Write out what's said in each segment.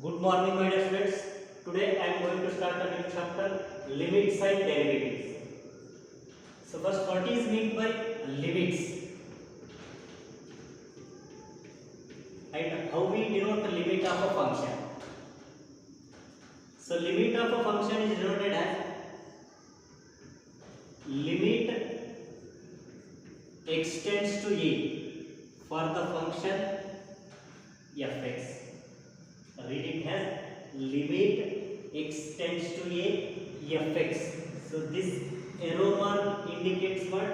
Good morning, my dear students. Today I am going to start a new chapter, limits and derivatives. So first, what is meant by limits and how we denote the limit of a function? So limit of a function is denoted as limit extends to a for the function fx. Read it as limit extends to a fx. So this arrow mark indicates what?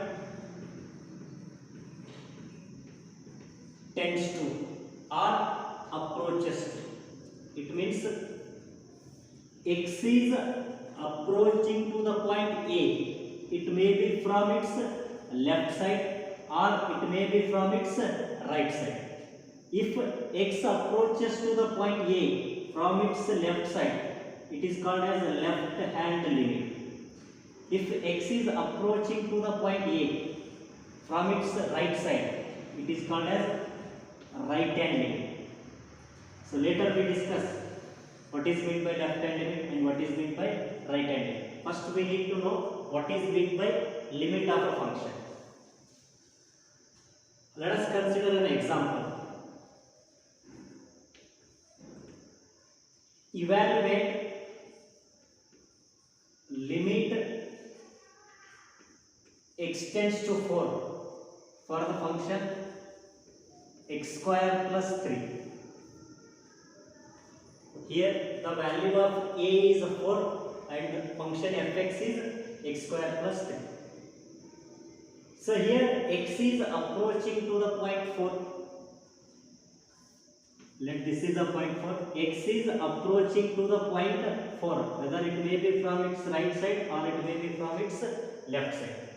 Tends to or approaches to. It means x is approaching to the point A. It may be from its left side or it may be from its right side. If x approaches to the point A from its left side, it is called as a left hand limit. If x is approaching to the point A from its right side, it is called as right hand limit. So later we discuss what is meant by left hand limit and what is meant by right hand limit. First we need to know what is meant by limit of a function. Let us consider an example. Evaluate limit extends to 4 for the function x square plus 3. Here the value of a is 4 and the function fx is x square plus 3. So here x is approaching to the point 4. Let this is a point 4. X is approaching to the point 4, whether it may be from its right side or it may be from its left side.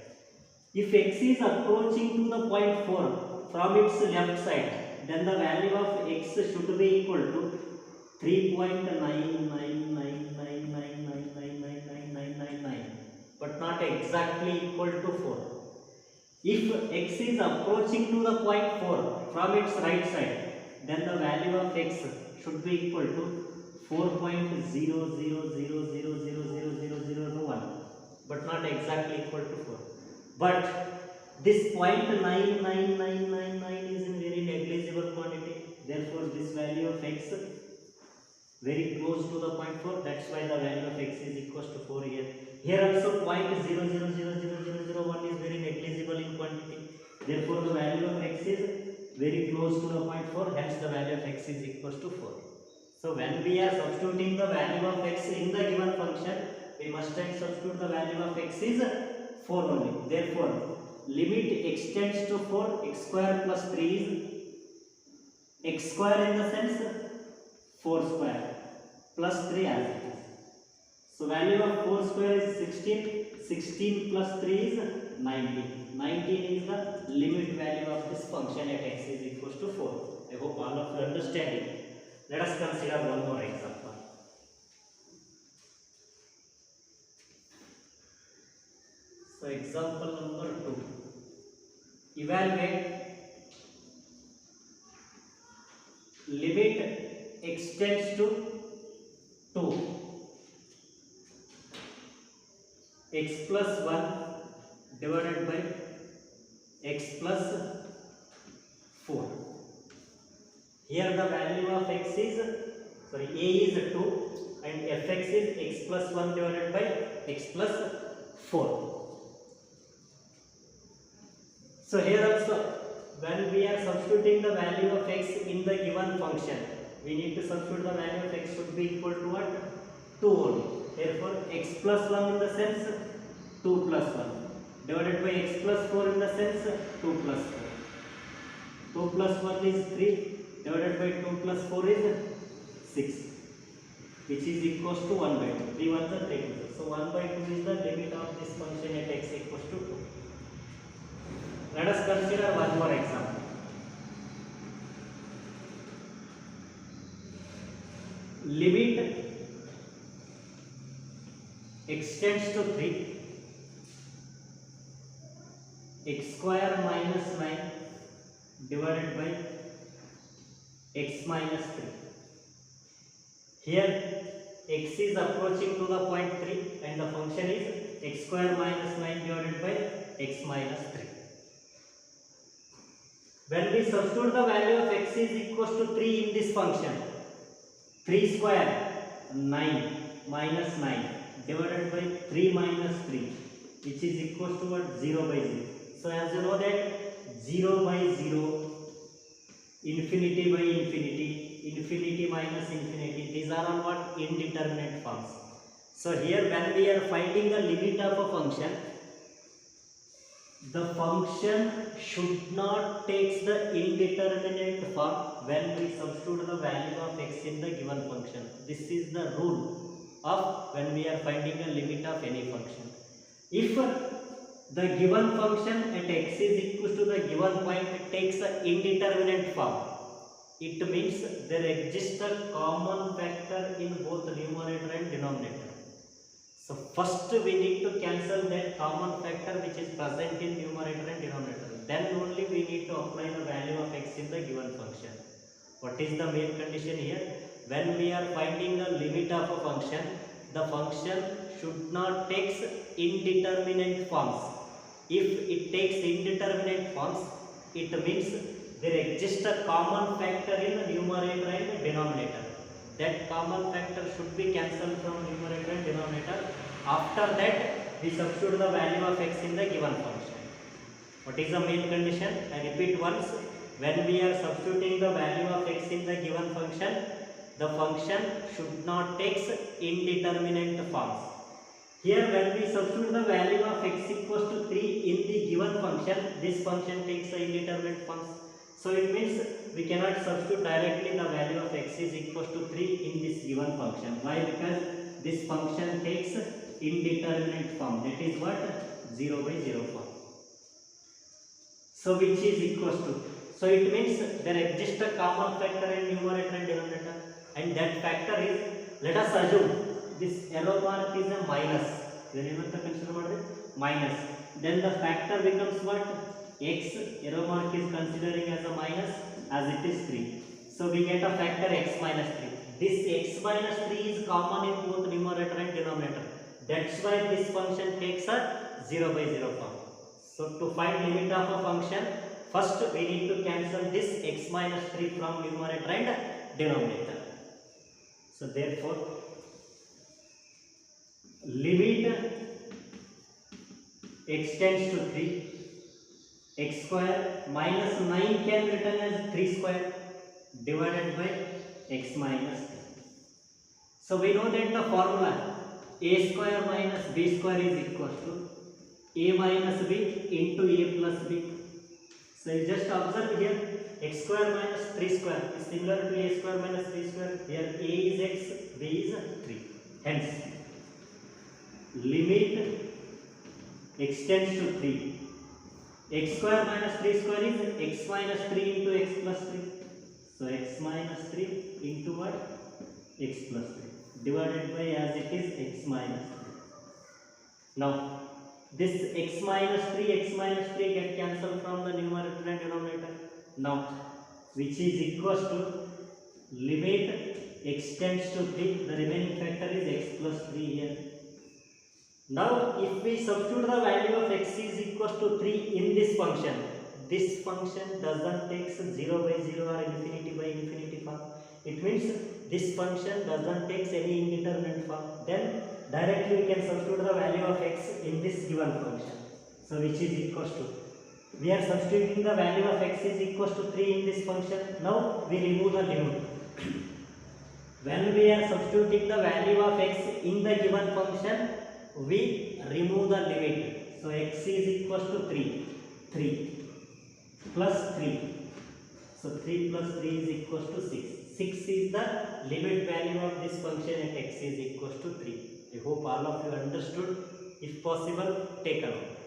If x is approaching to the point 4 from its left side, then the value of x should be equal to 3.99999999999, but not exactly equal to 4. If x is approaching to the point 4 from its right side, then the value of x should be equal to 4.000000001, but not exactly equal to 4. But this 0.9999 is in very negligible quantity. Therefore, this value of x very close to the point 4. That's why the value of x is equals to 4 here. Here also 0.0000001 is very negligible in quantity. Therefore, the value of x is very close to the point 4. Hence, the value of x is equals to 4. So, when we are substituting the value of x in the given function, we must substitute the value of x is 4 only. Therefore, limit extends to 4. X square plus 3 is x square in the sense 4 square plus 3 as it is. So, value of 4 square is 16. 16 plus 3 is 19. 19 is the limit value of this function at x is equals to 4. I hope all of you understand it. Let us consider one more example. So, example number 2. Evaluate limit extends to 2 x plus 1 divided by x plus 4. Here the value of x is, a is 2 and fx is x plus 1 divided by x plus 4. So here also, when we are substituting the value of x in the given function, we need to substitute the value of x should be equal to what? 2 only. Therefore, x plus 1 in the sense 2 plus 1 divided by x plus 4 in the sense 2 plus 4. 2 plus 1 is 3 divided by 2 plus 4 is 6, which is equals to 1 by 2. 3 1 is 3. So 1 by 2 is the limit of this function at x equals to 2. Let us consider one more example. Limit extends to 3 x square minus 9 divided by x minus 3. Here x is approaching to the point 3 and the function is x square minus 9 divided by x minus 3. When we substitute the value of x is equals to 3 in this function, 3 square 9 minus 9 divided by 3 minus 3, which is equals to what? 0 by 0. So as you know that 0 by 0, infinity by infinity, infinity minus infinity, these are all what? Indeterminate forms. So here when we are finding the limit of a function, the function should not take the indeterminate form when we substitute the value of x in the given function. This is the rule of when we are finding a limit of any function. If the given function at x is equal to the given point takes an indeterminate form, it means there exists a common factor in both numerator and denominator. So first we need to cancel that common factor which is present in numerator and denominator. Then only we need to apply the value of x in the given function. What is the main condition here? When we are finding the limit of a function, the function should not take indeterminate forms. If it takes indeterminate forms, it means there exists a common factor in the numerator and denominator. That common factor should be cancelled from numerator and denominator. After that, we substitute the value of x in the given function. What is the main condition? I repeat once. When we are substituting the value of x in the given function, the function should not take indeterminate forms. Here when we substitute the value of x equals to 3 in the given function, this function takes indeterminate forms. So it means we cannot substitute directly the value of x is equals to 3 in this given function. Why? Because this function takes indeterminate form. That is what? 0 by 0 form. So which is equals to. So it means there exists a common factor in numerator and denominator, and that factor is, let us assume this arrow mark is a minus. Consider minus. Then the factor becomes what? X, arrow mark is considering as a minus, as it is 3. So we get a factor x minus 3. This x minus 3 is common in both numerator and denominator. That's why this function takes a 0 by 0 form. So to find limit of a function, first we need to cancel this x minus 3 from numerator and denominator. So therefore, limit x tends to 3, x square minus 9 can be written as 3 square divided by x minus 3. So we know that the formula a square minus b square is equal to a minus b into a plus b. So you just observe here, x square minus 3 square is similar to a square minus 3 square. Here a is x, b is 3. Hence, limit x tends to 3. X square minus 3 square is x minus 3 into x plus 3. So x minus 3 into what? X plus 3 divided by, as it is, x minus 3. Now this x minus 3 get cancelled from the numerator and denominator. Now which is equals to limit x tends to 3, the remaining factor is x plus 3 here. Now if we substitute the value of x is equals to 3 in this function doesn't take 0 by 0 or infinity by infinity form. It means this function doesn't take any indeterminate form. Then directly we can substitute the value of x in this given function. So which is equals to, we are substituting the value of x is equals to 3 in this function. Now we remove the limit. When we are substituting the value of x in the given function, we remove the limit. So x is equals to 3 plus 3. So 3 plus 3 is equals to 6. 6 is the limit value of this function at x is equals to 3. I hope all of you understood. If possible, take a note.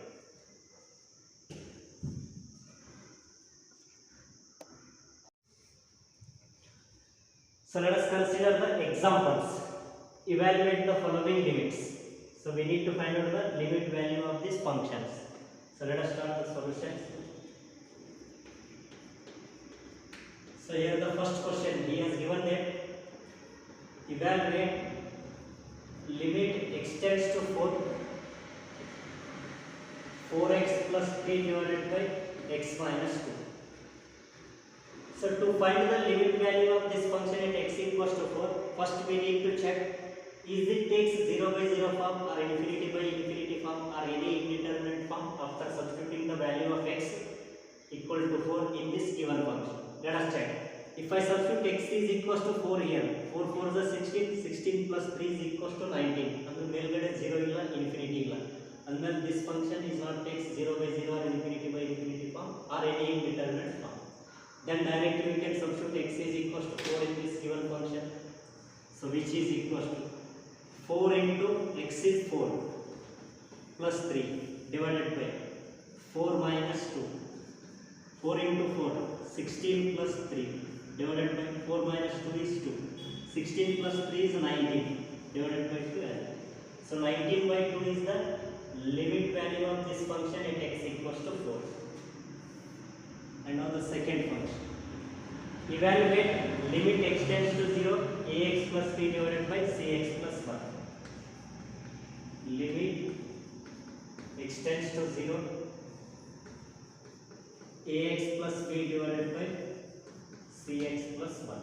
So let us consider the examples. Evaluate the following limits. So we need to find out the limit value of these functions. So let us start the solutions. So here the first question, he has given that Evaluate limit extends to 4x plus 3 divided by x minus 2. So to find the limit value of this function at x equals to 4, first we need to check is it takes 0 by 0 form or infinity by infinity form or any indeterminate form after substituting the value of x equal to 4 in this given function. Let us check. If I substitute x is equals to 4 here, 4 4 is 16, 16 plus 3 is equals to 19. And the ಮೇಲ್ಗಡೆ 0 ಇಲ್ಲ infinity ಇಲ್ಲ. And then this function is not takes 0 by 0 or infinity by infinity form or any indeterminate form. Then directly we can substitute x is equals to 4 in this given function. So which is equals to 4 into x is 4 plus 3 divided by 4 minus 2. 4 into 4, 16 plus 3 divided by 4 minus 2 is 2. 16 plus 3 is 19 divided by 12. So 19 by 2 is the limit value of this function at x equals to 4. And now the second function. Evaluate limit x tends to 0, ax plus b divided by cx plus 1. Limit x tends to 0, ax plus b divided by cx plus 1.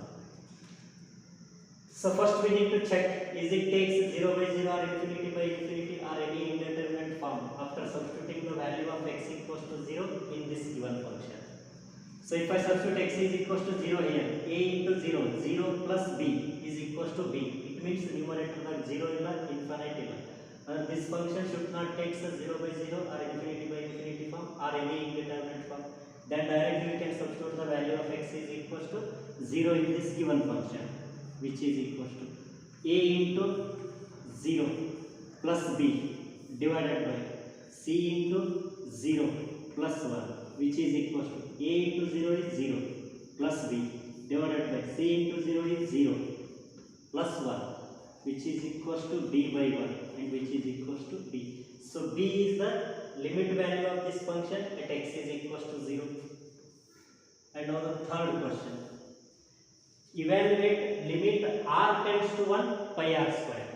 So first we need to check is it takes 0 by 0 or infinity by infinity or any indeterminate form after substituting the value of x equals to 0 in this given function. So if I substitute x is equals to 0 here, a into 0, 0 plus b is equals to b. It means numerator like 0 illa, infinite illa. This function should not take 0 by 0 or infinity by infinity form or any indeterminate form. Then directly we can substitute the value of x is equals to 0 in this given function, which is equals to a into 0 plus b divided by c into 0 plus 1, which is equals to a into 0 is 0 plus b divided by c into 0 is 0 plus 1, which is equals to b by 1 and which is equals to b. So b is the limit value of this function at x is equals to 0. And now the third question. Evaluate limit r tends to 1 pi r square.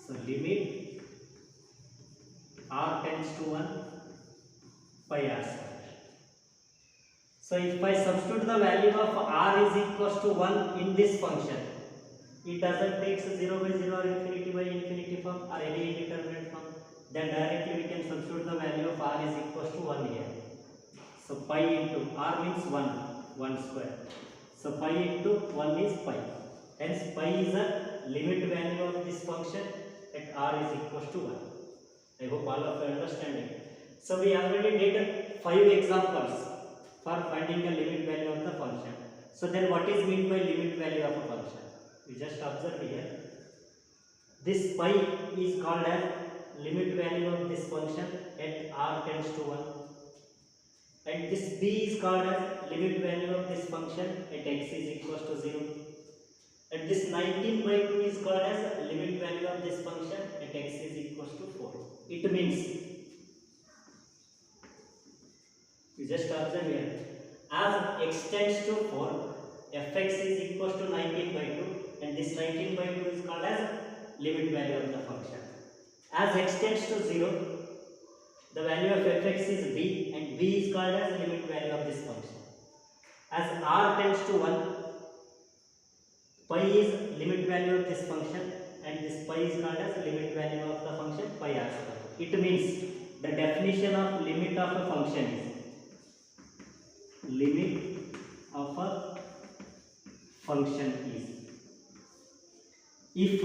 So limit r tends to 1 pi r square. So if I substitute the value of r is equals to 1 in this function, it doesn't take 0 by 0 or infinity by infinity form or any indeterminate form. Then directly we can substitute the value of r is equals to 1 here. So pi into r means 1 square. So pi into 1 is pi. Hence pi is a limit value of this function at r is equals to 1. I hope all of you understand it. So we already did 5 examples for finding the limit value of the function. So then what is meant by limit value of a function? You just observe here. This pi is called as limit value of this function at r tends to 1. And this b is called as limit value of this function at x is equals to 0. And this 19 by 2 is called as limit value of this function at x is equals to 4. It means, you just observe here, as x tends to 4, fx is equals to 19 by 2 and this 19 by 2 is called as limit value of the function. As x tends to 0, the value of fx is b and b is called as limit value of this function. As r tends to 1, pi is limit value of this function and this pi is called as limit value of the function pi r square. It means the definition of limit of a function is limit of a function is if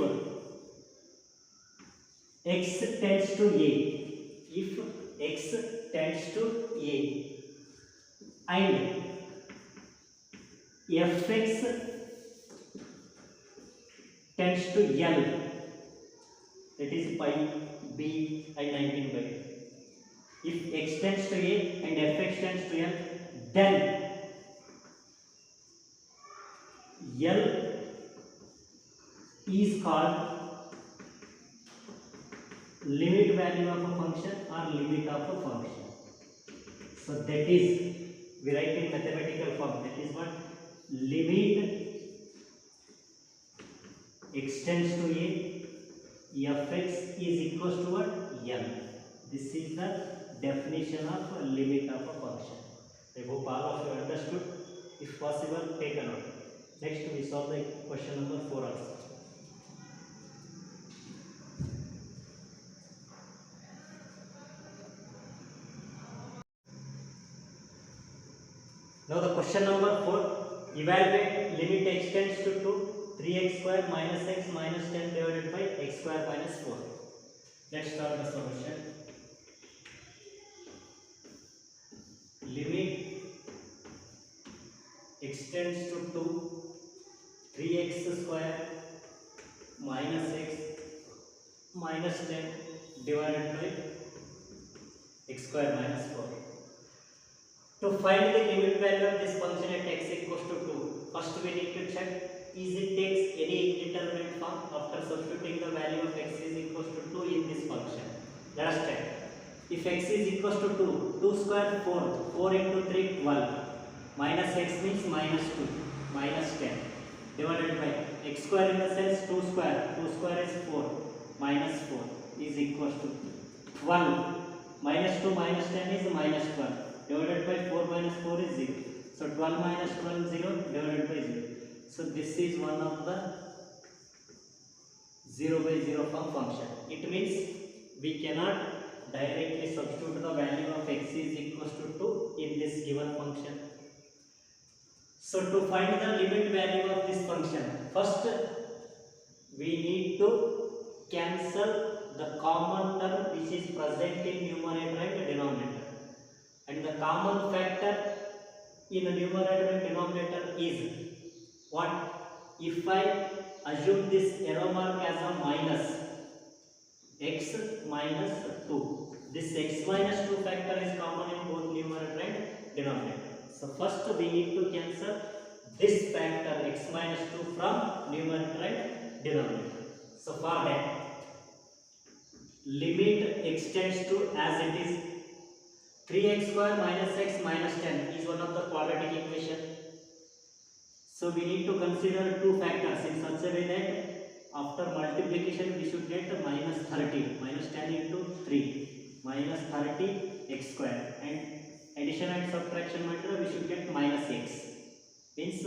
x tends to a, if x tends to a and fx tends to L, that is pi, b and 19 by 2. If x tends to a and fx tends to L, then L is called limit value of a function or limit of a function. So that is, we write in mathematical form, that is what limit extends to a, fx is equals to what? N. This is the definition of a limit of a function. I hope all of you understood. If possible, take a note. Next we solve the question number 4 also. Now the question number 4, evaluate limit extends to 2, 3x square minus x minus 10 divided by x square minus 4. Let's start the solution. Limit extends to 2, 3x square minus x minus 10 divided by x square minus 4. To find the limit value of this function at x equals to 2, first we need to check is it takes any indeterminate form after substituting the value of x is equals to 2 in this function. Let us check. If x is equals to 2, 2 square 4, 4 into 3 12, minus x means minus 2, minus 10 divided by x square in the sense 2 square is 4, minus 4 is equals to 12, minus 2 minus 10 is minus 12. Divided by 4 minus 4 is 0. So 12 minus 12 0 divided by 0. So this is one of the 0 by 0 form function. It means we cannot directly substitute the value of x is equals to 2 in this given function. So to find the limit value of this function, first we need to cancel the common term which is present in numerator and denominator. And the common factor in the numerator and denominator is what? If I assume this arrow mark as a minus, x minus 2, this x minus 2 factor is common in both numerator and denominator. So first we need to cancel this factor x minus 2 from numerator and denominator. So for that, limit extends to as it is 3x square minus x minus 10 is one of the quadratic equation. So we need to consider two factors in such a way that after multiplication we should get minus 30, minus 10 into 3, minus 30 x square, and addition and subtraction matter we should get minus x. Means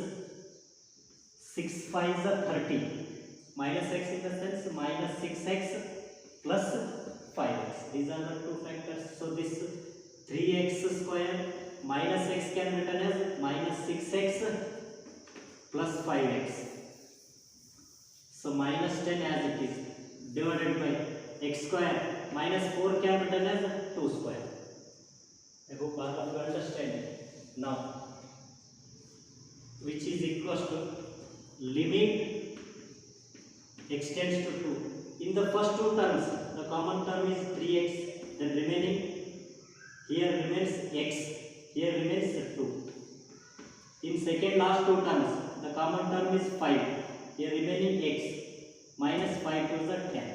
6 5 is 30, minus x in the sense minus 6x plus 5x. These are the two factors. So this 3x square minus x can be written as minus 6x plus 5x. So minus 10 as it is divided by x square minus 4 can be written as 2 square. I hope all of you understand it. Now, which is equals to limit extends to 2. In the first two terms, the common term is 3x, then remaining here remains x, here remains 2. In second last two terms, the common term is 5, here remaining x, minus 5 to the 10,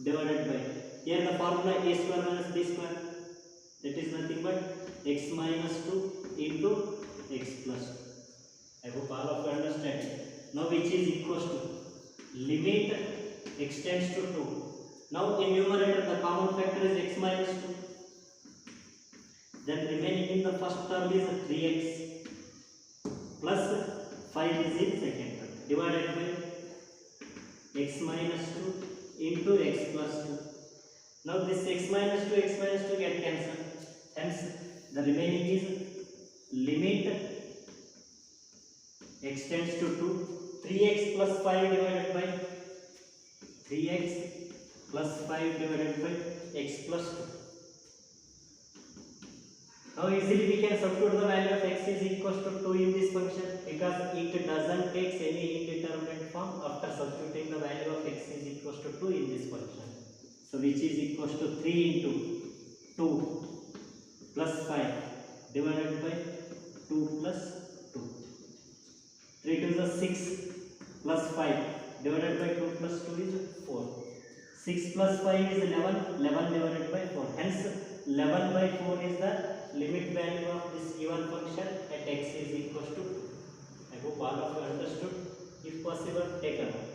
divided by, here the formula a square minus b square, that is nothing but x minus 2 into x plus 2. I hope all of you understand. Now which is equals to limit extends to 2. Now in numerator the common factor is x minus 2. Then remaining in the first term is 3x plus 5 is in second term, divided by x minus 2 into x plus 2. Now this x minus 2 get cancelled. Hence the remaining is limit extends to 2. 3x plus 5 divided by 3x plus 5 divided by x plus 2. Now easily we can substitute the value of x is equals to 2 in this function because it doesn't take any indeterminate form after substituting the value of x is equals to 2 in this function. So which is equals to 3 into 2 plus 5 divided by 2 plus 2. 3 to the 6 plus 5 divided by 2 plus 2 is 4. 6 plus 5 is 11, 11 divided by 4. Hence 11 by 4 is the limit value of this given function at x is equals to 2. I hope all of you understood. If possible, take a note.